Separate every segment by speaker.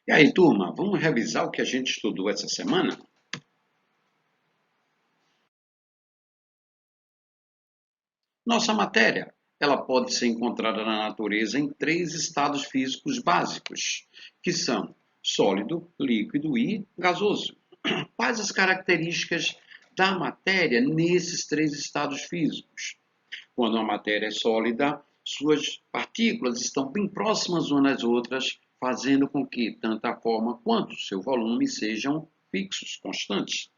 Speaker 1: E aí, turma, vamos revisar o que a gente estudou essa semana? Nossa matéria, ela pode ser encontrada na natureza em três estados físicos básicos, que são sólido, líquido e gasoso. Quais as características da matéria nesses três estados físicos? Quando a matéria é sólida, suas partículas estão bem próximas umas das outras, fazendo com que tanto a forma quanto seu volume sejam fixos, constantes.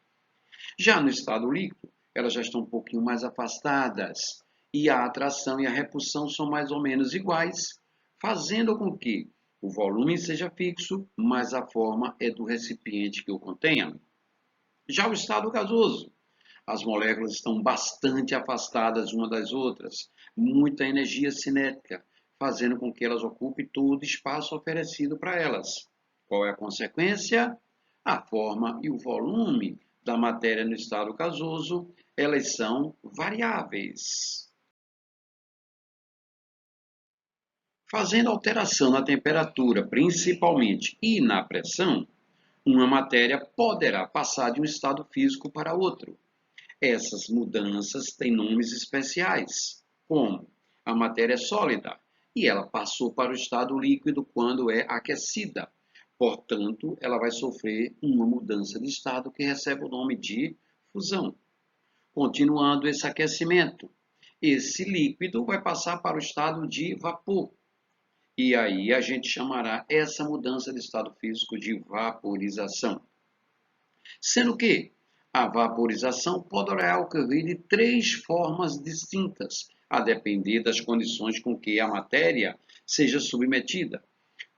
Speaker 1: Já no estado líquido, elas já estão um pouquinho mais afastadas e a atração e a repulsão são mais ou menos iguais, fazendo com que o volume seja fixo, mas a forma é do recipiente que o contenha. Já o estado gasoso, as moléculas estão bastante afastadas umas das outras, muita energia cinética, fazendo com que elas ocupem todo o espaço oferecido para elas. Qual é a consequência? A forma e o volume da matéria no estado gasoso, elas são variáveis. Fazendo alteração na temperatura, principalmente, e na pressão, uma matéria poderá passar de um estado físico para outro. Essas mudanças têm nomes especiais, como a matéria sólida, e ela passou para o estado líquido quando é aquecida. Portanto, ela vai sofrer uma mudança de estado que recebe o nome de fusão. Continuando esse aquecimento, esse líquido vai passar para o estado de vapor. E aí a gente chamará essa mudança de estado físico de vaporização. Sendo que a vaporização poderá ocorrer de três formas distintas, a depender das condições com que a matéria seja submetida.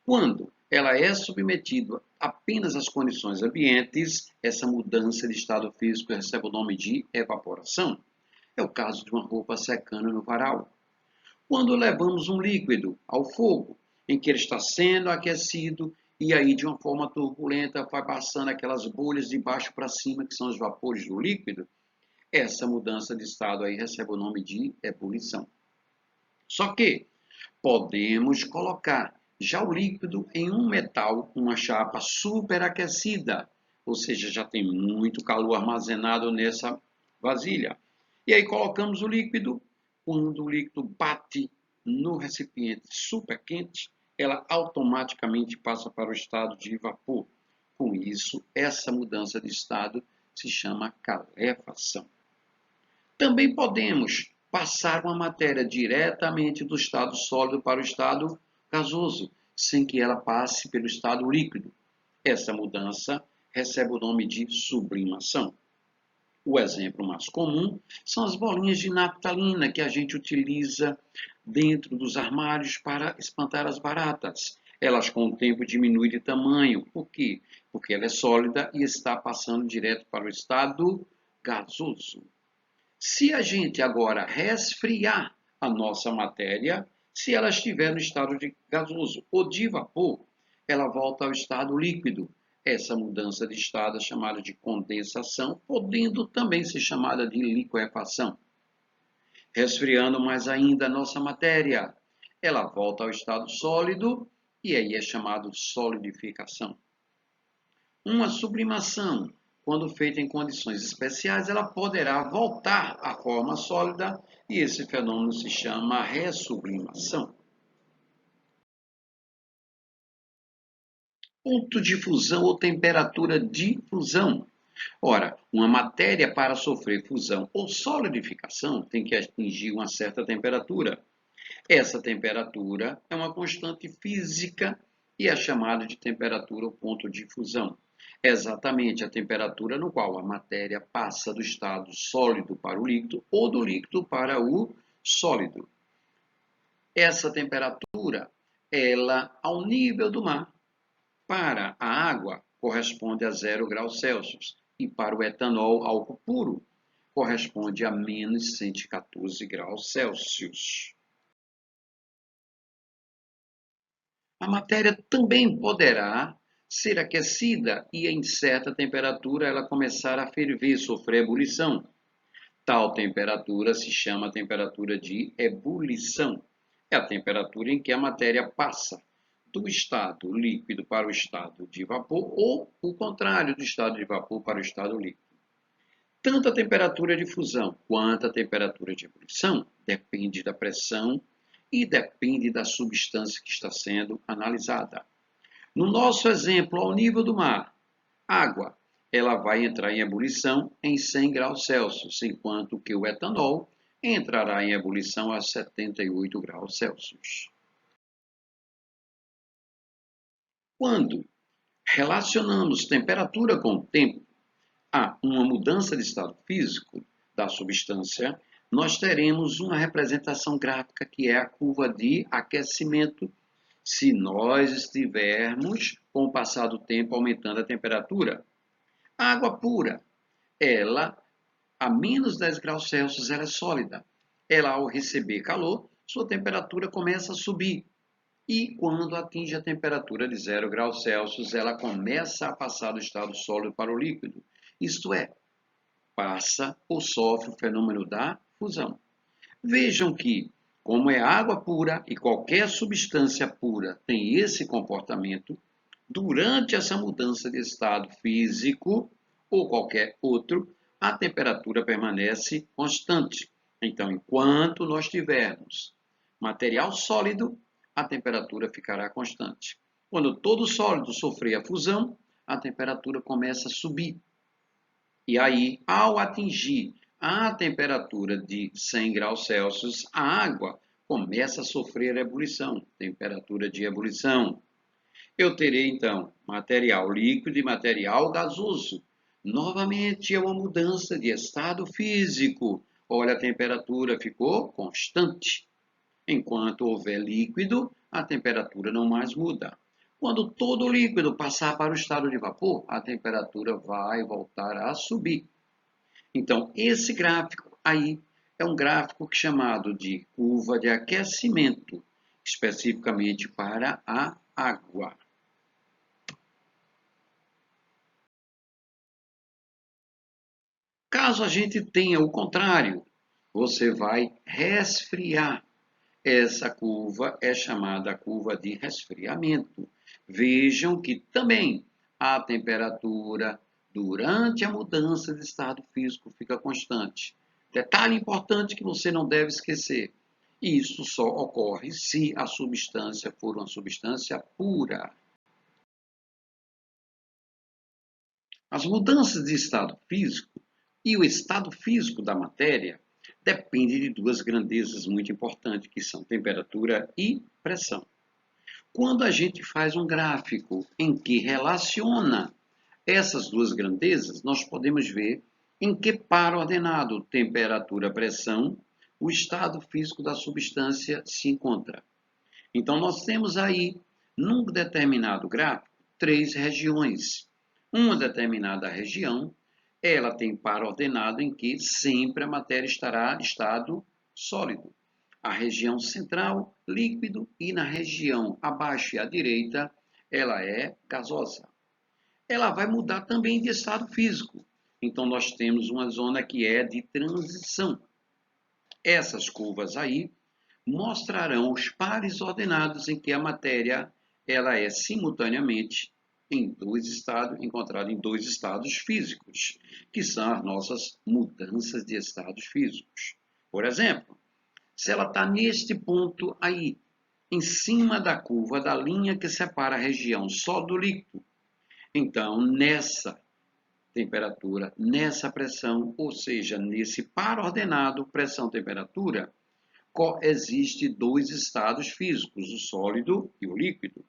Speaker 1: Quando ela é submetida apenas às condições ambientes, essa mudança de estado físico recebe o nome de evaporação. É o caso de uma roupa secando no varal. Quando levamos um líquido ao fogo, em que ele está sendo aquecido e aí de uma forma turbulenta vai passando aquelas bolhas de baixo para cima, que são os vapores do líquido, essa mudança de estado aí recebe o nome de ebulição. Só que podemos colocar já o líquido em um metal, uma chapa superaquecida, ou seja, já tem muito calor armazenado nessa vasilha. E aí colocamos o líquido, quando o líquido bate no recipiente super quente, ela automaticamente passa para o estado de vapor. Com isso, essa mudança de estado se chama calefação. Também podemos passar uma matéria diretamente do estado sólido para o estado gasoso, sem que ela passe pelo estado líquido. Essa mudança recebe o nome de sublimação. O exemplo mais comum são as bolinhas de naftalina que a gente utiliza dentro dos armários para espantar as baratas. Elas com o tempo diminuem de tamanho. Por quê? Porque ela é sólida e está passando direto para o estado gasoso. Se a gente agora resfriar a nossa matéria, se ela estiver no estado de gasoso ou de vapor, ela volta ao estado líquido. Essa mudança de estado é chamada de condensação, podendo também ser chamada de liquefação. Resfriando mais ainda a nossa matéria, ela volta ao estado sólido e aí é chamado de solidificação. Uma sublimação, quando feita em condições especiais, ela poderá voltar à forma sólida e esse fenômeno se chama ressublimação. Ponto de fusão ou temperatura de fusão. Ora, uma matéria para sofrer fusão ou solidificação tem que atingir uma certa temperatura. Essa temperatura é uma constante física e é chamada de temperatura ou ponto de fusão. É exatamente a temperatura no qual a matéria passa do estado sólido para o líquido ou do líquido para o sólido. Essa temperatura, ela ao nível do mar, para a água corresponde a 0 graus Celsius e para o etanol álcool puro corresponde a menos 114 graus Celsius. A matéria também poderá ser aquecida e em certa temperatura ela começar a ferver, sofrer ebulição. Tal temperatura se chama temperatura de ebulição. É a temperatura em que a matéria passa do estado líquido para o estado de vapor ou o contrário do estado de vapor para o estado líquido. Tanto a temperatura de fusão quanto a temperatura de ebulição depende da pressão e depende da substância que está sendo analisada. No nosso exemplo, ao nível do mar, água, ela vai entrar em ebulição em 100 graus Celsius, enquanto que o etanol entrará em ebulição a 78 graus Celsius. Quando relacionamos temperatura com o tempo, há uma mudança de estado físico da substância, nós teremos uma representação gráfica que é a curva de aquecimento, se nós estivermos, com o passar do tempo, aumentando a temperatura. A água pura, ela, a menos 10 graus Celsius, ela é sólida. Ela, ao receber calor, sua temperatura começa a subir. E quando atinge a temperatura de 0 graus Celsius, ela começa a passar do estado sólido para o líquido. Isto é, passa ou sofre o fenômeno da fusão. Vejam que, como é água pura e qualquer substância pura tem esse comportamento, durante essa mudança de estado físico ou qualquer outro, a temperatura permanece constante. Então, enquanto nós tivermos material sólido, a temperatura ficará constante. Quando todo sólido sofrer a fusão, a temperatura começa a subir. E aí, ao atingir a temperatura de 100 graus Celsius, a água começa a sofrer ebulição, temperatura de ebulição. Eu terei, então, material líquido e material gasoso. Novamente, é uma mudança de estado físico. Olha, a temperatura ficou constante. Enquanto houver líquido, a temperatura não mais muda. Quando todo líquido passar para o estado de vapor, a temperatura vai voltar a subir. Então, esse gráfico aí é um gráfico chamado de curva de aquecimento, especificamente para a água. Caso a gente tenha o contrário, você vai resfriar. Essa curva é chamada curva de resfriamento. Vejam que também a temperatura durante a mudança de estado físico fica constante. Detalhe importante que você não deve esquecer: isso só ocorre se a substância for uma substância pura. As mudanças de estado físico e o estado físico da matéria dependem de duas grandezas muito importantes, que são temperatura e pressão. Quando a gente faz um gráfico em que relaciona essas duas grandezas, nós podemos ver em que par ordenado temperatura-pressão o estado físico da substância se encontra. Então, nós temos aí, num determinado gráfico, três regiões. Uma determinada região, ela tem par ordenado em que sempre a matéria estará em estado sólido. A região central, líquido, e na região abaixo e à direita, ela é gasosa. Ela vai mudar também de estado físico. Então, nós temos uma zona que é de transição. Essas curvas aí mostrarão os pares ordenados em que a matéria ela é simultaneamente encontrada em dois estados físicos, que são as nossas mudanças de estados físicos. Por exemplo, se ela está neste ponto aí, em cima da curva da linha que separa a região sólido líquido, então nessa temperatura, nessa pressão, ou seja, nesse par ordenado pressão-temperatura, coexiste dois estados físicos, o sólido e o líquido.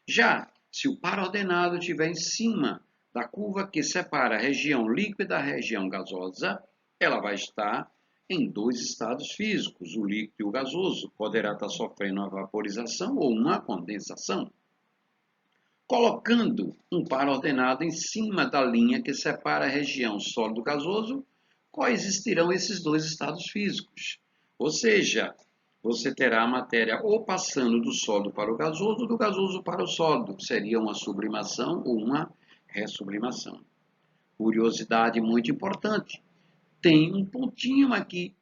Speaker 1: Já se o par ordenado estiver em cima da curva que separa a região líquida da região gasosa, ela vai estar em dois estados físicos, o líquido e o gasoso. Poderá estar sofrendo uma vaporização ou uma condensação. Colocando um par ordenado em cima da linha que separa a região sólido gasoso, coexistirão esses dois estados físicos. Ou seja, você terá a matéria ou passando do sólido para o gasoso, ou do gasoso para o sólido. Seria uma sublimação ou uma ressublimação. Curiosidade muito importante. Tem um pontinho aqui,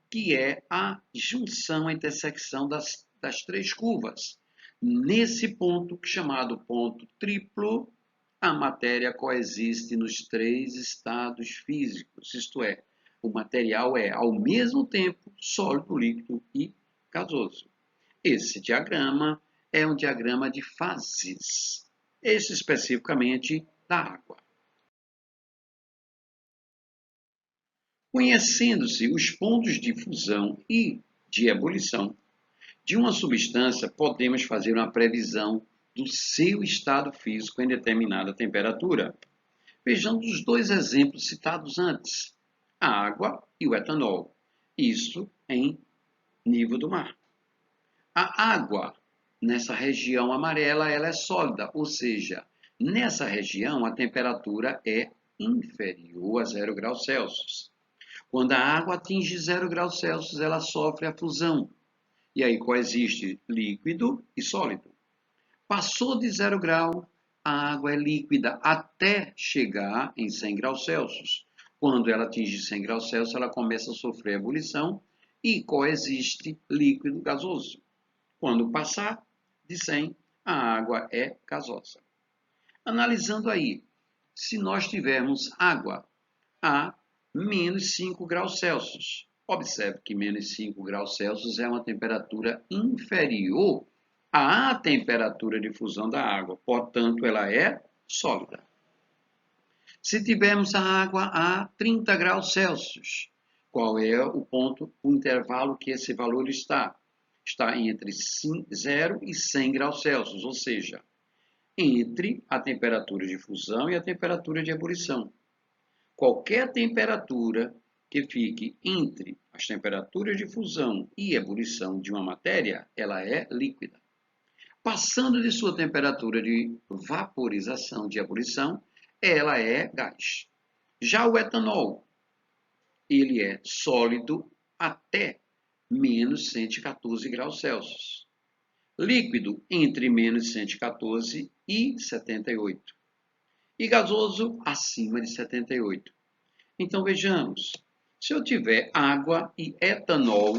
Speaker 1: que é a junção, a intersecção das três curvas. Nesse ponto, chamado ponto triplo, a matéria coexiste nos três estados físicos, isto é, o material é, ao mesmo tempo, sólido, líquido e gasoso. Esse diagrama é um diagrama de fases, esse especificamente da água. Conhecendo-se os pontos de fusão e de ebulição de uma substância, podemos fazer uma previsão do seu estado físico em determinada temperatura. Vejamos os dois exemplos citados antes, a água e o etanol, isso em nível do mar. A água, nessa região amarela, ela é sólida, ou seja, nessa região a temperatura é inferior a 0 graus Celsius. Quando a água atinge 0 graus Celsius, ela sofre a fusão, e aí coexiste líquido e sólido. Passou de 0 grau, a água é líquida até chegar em 100 graus Celsius. Quando ela atinge 100 graus Celsius, ela começa a sofrer ebulição e coexiste líquido gasoso. Quando passar de 100, a água é gasosa. Analisando aí, se nós tivermos água a menos 5 graus Celsius, observe que menos 5 graus Celsius é uma temperatura inferior à temperatura de fusão da água, portanto, ela é sólida. Se tivermos a água a 30 graus Celsius, qual é o ponto, o intervalo que esse valor está? Está entre 0 e 100 graus Celsius, ou seja, entre a temperatura de fusão e a temperatura de ebulição. Qualquer temperatura que fique entre as temperaturas de fusão e ebulição de uma matéria, ela é líquida. Passando de sua temperatura de vaporização de ebulição, ela é gás. Já o etanol, ele é sólido até menos 114 graus Celsius. Líquido entre menos 114 e 78. E gasoso acima de 78. Então vejamos, se eu tiver água e etanol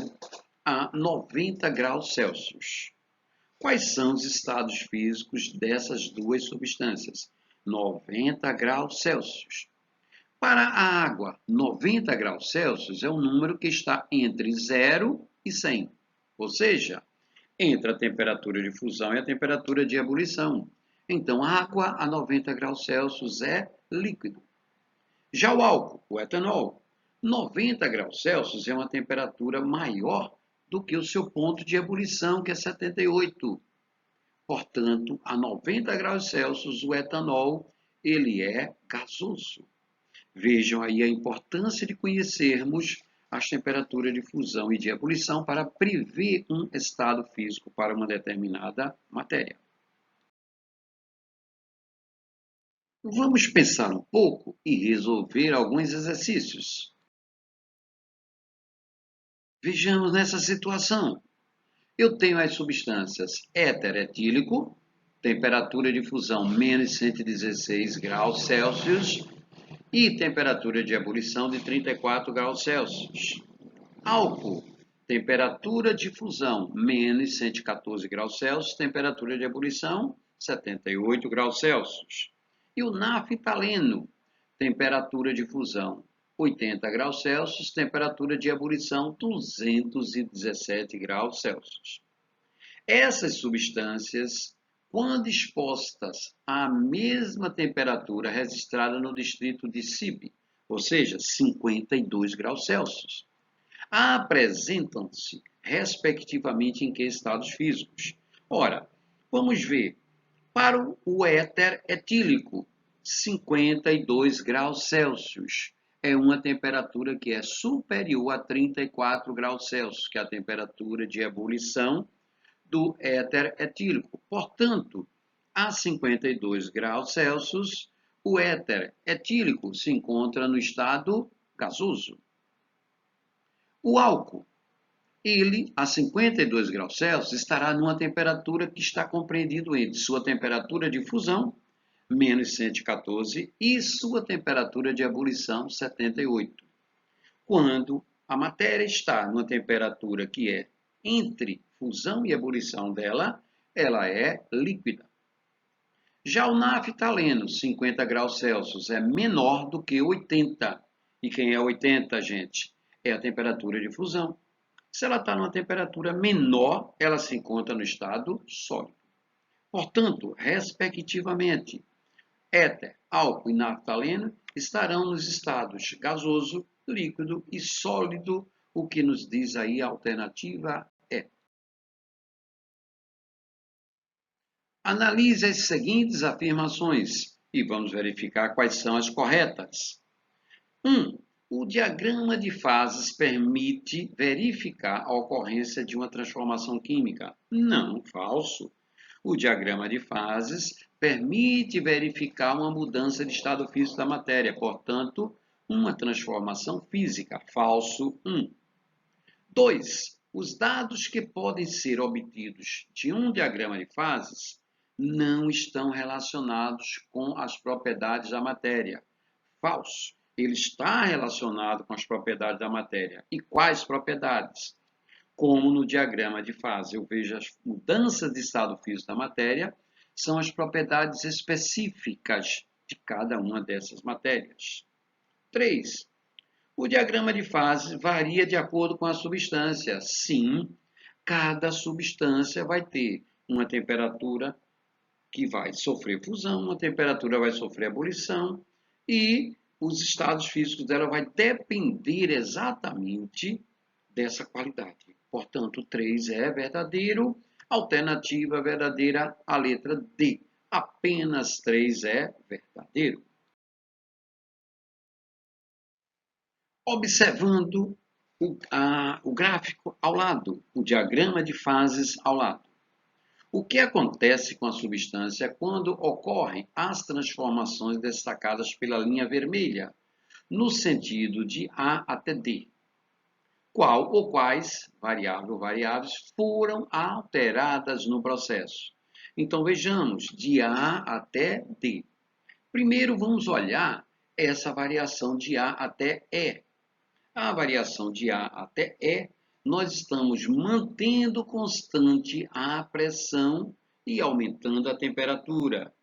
Speaker 1: a 90 graus Celsius, quais são os estados físicos dessas duas substâncias? 90 graus Celsius. Para a água, 90 graus Celsius é um número que está entre 0 e 100, ou seja, entre a temperatura de fusão e a temperatura de ebulição. Então, água a 90 graus Celsius é líquido. Já o álcool, o etanol, 90 graus Celsius é uma temperatura maior do que o seu ponto de ebulição, que é 78. Portanto, a 90 graus Celsius, o etanol, ele é gasoso. Vejam aí a importância de conhecermos as temperaturas de fusão e de ebulição para prever um estado físico para uma determinada matéria. Vamos pensar um pouco e resolver alguns exercícios. Vejamos nessa situação. Eu tenho as substâncias éter etílico, temperatura de fusão menos 116 graus Celsius e temperatura de ebulição de 34 graus Celsius. Álcool, temperatura de fusão menos 114 graus Celsius, temperatura de ebulição 78 graus Celsius. E o naftaleno, temperatura de fusão 80 graus Celsius, temperatura de ebulição 217 graus Celsius. Essas substâncias, quando expostas à mesma temperatura registrada no distrito de Sib, ou seja, 52 graus Celsius, apresentam-se respectivamente em que estados físicos? Ora, vamos ver. Para o éter etílico, 52 graus Celsius é uma temperatura que é superior a 34 graus Celsius, que é a temperatura de ebulição do éter etílico. Portanto, a 52 graus Celsius, o éter etílico se encontra no estado gasoso. O álcool, ele, a 52 graus Celsius, estará numa temperatura que está compreendido entre sua temperatura de fusão, menos 114, e sua temperatura de ebulição, 78. Quando a matéria está numa temperatura que é entre fusão e ebulição dela, ela é líquida. Já o naftaleno, 50 graus Celsius, é menor do que 80. E quem é 80, gente? É a temperatura de fusão. Se ela está numa temperatura menor, ela se encontra no estado sólido. Portanto, respectivamente, éter, álcool e naftaleno estarão nos estados gasoso, líquido e sólido, o que nos diz aí a alternativa é. Analise as seguintes afirmações e vamos verificar quais são as corretas. 1. O diagrama de fases permite verificar a ocorrência de uma transformação química. Não, falso. O diagrama de fases permite verificar uma mudança de estado físico da matéria, portanto, uma transformação física. Falso 1. 2. Os dados que podem ser obtidos de um diagrama de fases não estão relacionados com as propriedades da matéria. Falso. Ele está relacionado com as propriedades da matéria. E quais propriedades? Como no diagrama de fase eu vejo as mudanças de estado físico da matéria, são as propriedades específicas de cada uma dessas matérias. 3. O diagrama de fase varia de acordo com a substância. Sim, cada substância vai ter uma temperatura que vai sofrer fusão, uma temperatura vai sofrer ebulição e os estados físicos dela vai depender exatamente dessa qualidade. Portanto, 3 é verdadeiro, alternativa verdadeira, a letra D. Apenas 3 é verdadeiro. Observando o gráfico ao lado, o diagrama de fases ao lado. O que acontece com a substância quando ocorrem as transformações destacadas pela linha vermelha, no sentido de A até D? Qual ou quais variáveis foram alteradas no processo? Então, vejamos, de A até D. Primeiro, vamos olhar essa variação de A até E. A variação de A até E, nós estamos mantendo constante a pressão e aumentando a temperatura.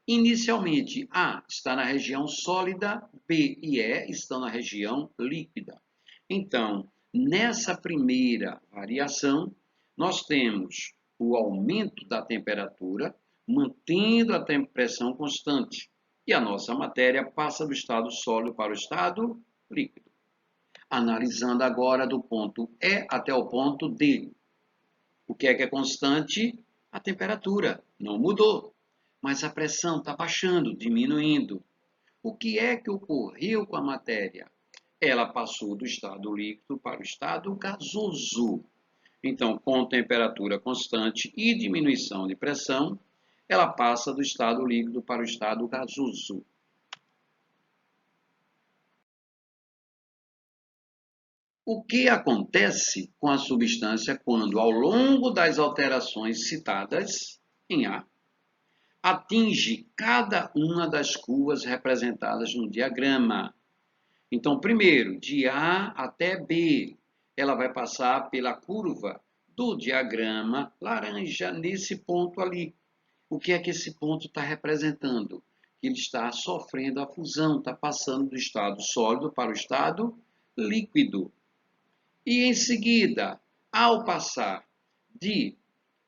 Speaker 1: Inicialmente, A está na região sólida, B e E estão na região líquida. Então, nessa primeira variação, nós temos o aumento da temperatura, mantendo a pressão constante, e a nossa matéria passa do estado sólido para o estado líquido. Analisando agora do ponto E até o ponto D. O que é constante? A temperatura não mudou, mas a pressão está baixando, diminuindo. O que é que ocorreu com a matéria? Ela passou do estado líquido para o estado gasoso. Então, com temperatura constante e diminuição de pressão, ela passa do estado líquido para o estado gasoso. O que acontece com a substância quando, ao longo das alterações citadas em A, atinge cada uma das curvas representadas no diagrama? Então, primeiro, de A até B, ela vai passar pela curva do diagrama laranja nesse ponto ali. O que é que esse ponto está representando? Que ele está sofrendo a fusão, está passando do estado sólido para o estado líquido. E em seguida, ao passar de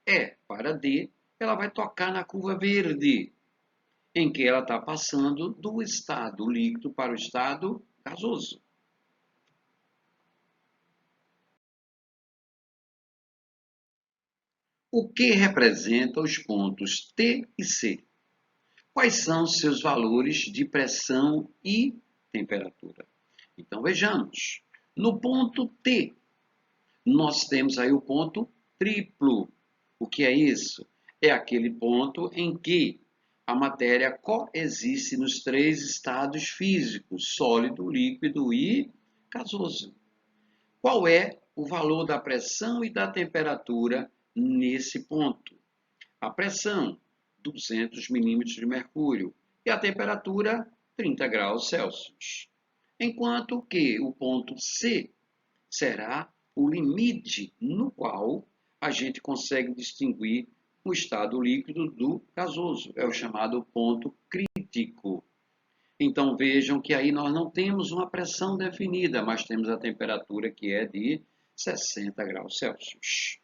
Speaker 1: E para D, ela vai tocar na curva verde, em que ela está passando do estado líquido para o estado gasoso. O que representa os pontos T e C? Quais são seus valores de pressão e temperatura? Então vejamos. No ponto T, nós temos aí o ponto triplo. O que é isso? É aquele ponto em que a matéria coexiste nos 3 estados físicos, sólido, líquido e gasoso. Qual é o valor da pressão e da temperatura nesse ponto? A pressão, 200 milímetros de mercúrio, e a temperatura, 30 graus Celsius. Enquanto que o ponto C será o limite no qual a gente consegue distinguir o estado líquido do gasoso. É o chamado ponto crítico. Então vejam que aí nós não temos uma pressão definida, mas temos a temperatura que é de 60 graus Celsius.